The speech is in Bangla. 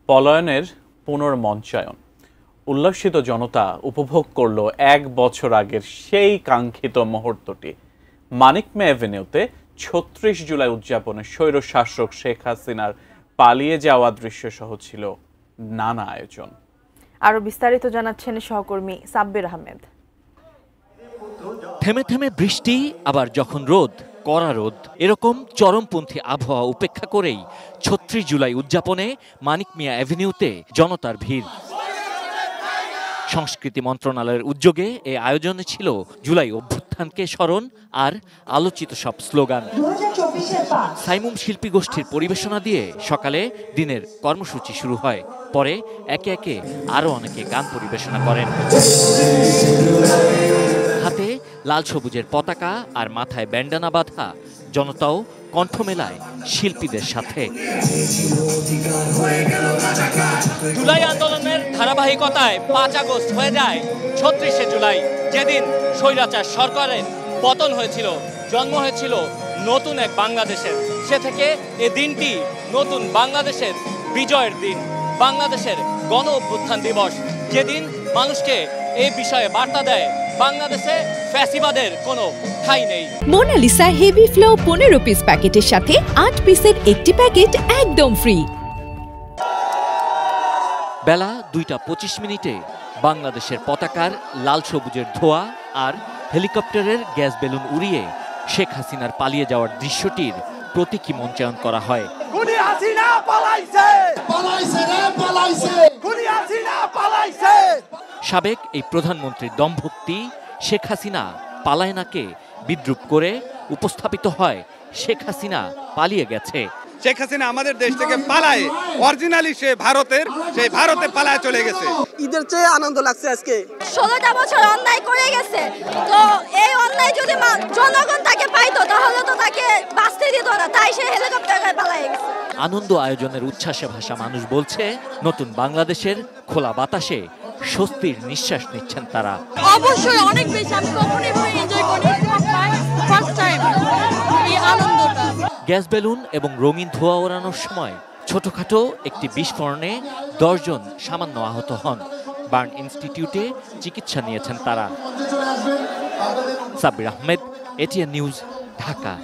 পলায়নের পুনর্মঞ্চায়ন। উল্লসিত জনতা উপভোগ করল ১ বছর আগের সেই কাঙ্ক্ষিত মুহূর্তটি। মানিক মে অ্যাভিনিউতে ৩৬ জুলাই উদযাপনে স্বৈরশাসক শেখ হাসিনার পালিয়ে যাওয়া দৃশ্যসহ ছিল নানা আয়োজন। আরো বিস্তারিত জানাচ্ছেন সহকর্মী সাব্বির আহমেদ। থেমে থেমে বৃষ্টি, আবার যখন রোদ, কড়া রোদ, এরকম চরমপন্থী আবহাওয়া উপেক্ষা করেই ৩৬ জুলাই উদযাপনে মানিক মিয়া অ্যাভিনিউতে জনতার ভিড়। সংস্কৃতি মন্ত্রণালয়ের উদ্যোগে এই আয়োজনে ছিল জুলাই অভ্যুত্থানকে স্মরণ আর আলোচিত সব স্লোগান। সাইমুম শিল্পী গোষ্ঠীর পরিবেশনা দিয়ে সকালে দিনের কর্মসূচি শুরু হয়। পরে একে একে আরও অনেকে গান পরিবেশনা করেন। হাতে লাল সবুজের পতাকা আর মাথায় ব্যান্ডানা বাঁধা জনতাও কণ্ঠ মেলায় শিল্পীদের সাথে। জুলাই আন্দোলনের ধারাবাহিকতায় ৫ আগস্ট হয়ে যায় ৩৬শে জুলাই, যেদিন স্বৈরাচার সরকারের পতন হয়েছিল, জন্ম হয়েছিল নতুন এক বাংলাদেশের। সে থেকে এ দিনটি নতুন বাংলাদেশের বিজয়ের দিন, বাংলাদেশের গণ অভ্যুত্থান দিবস, যেদিন মানুষকে এই বিষয়ে বার্তা দেয় বাংলাদেশে ফ্যাসিবাদের কোনো ঠাঁই নেই। মোনালিসা হেভি ফ্লো ১৫ পিস প্যাকেটের সাথে ৮ পিসের একটি প্যাকেট একদম ফ্রি। বেলা ২টা ২৫ বাংলাদেশের পতাকার লাল সবুজের ধোঁয়া আর হেলিকপ্টারের গ্যাস বেলুন উড়িয়ে শেখ হাসিনার পালিয়ে যাওয়ার দৃশ্যটির প্রতীকী মঞ্চায়ন করা হয়। সাবেক এই প্রধানমন্ত্রীর দমভক্তি শেখ হাসিনা পালায়নাকে বিদ্রূপ করে উপস্থাপিত হয় শেখ হাসিনা পালিয়ে গেছে। শেখ হাসিনা আমাদের দেশ থেকে পালায়, অরিজিনালি সে ভারতের, সেই ভারতে পালায় চলে গেছে। ঈদের চেয়ে আনন্দ লাগছে আজকে। ১৬টা বছর অন্যায় করে গেছে, তো এই অন্যায় যদি জনগণ তাকে পাইতো তাহলে তো তাকে বাঁচতে দিত না, তাই সে হেলিকপ্টারে পালায় গেছে। আনন্দ আয়োজনের উচ্ছ্বাসে ভাসা মানুষ বলছে, নতুন বাংলাদেশের খোলা বাতাসে স্বস্তির নিঃশ্বাস নিচ্ছেন তারা। অবশ্যই অনেক বেশি, আমি কখনোই এভাবে এনজয় করি, ফার্স্ট টাইম এই আনন্দটা। গ্যাস বেলুন এবং রঙিন ধোঁয়া ওড়ানোর সময় ছোটখাটো একটি বিস্ফোরণে ১০ জন সামান্য আহত হন। বার্ন ইনস্টিটিউটে চিকিৎসা নিয়েছেন তারা। Sabbir Ahmed, ATN news, Dhaka.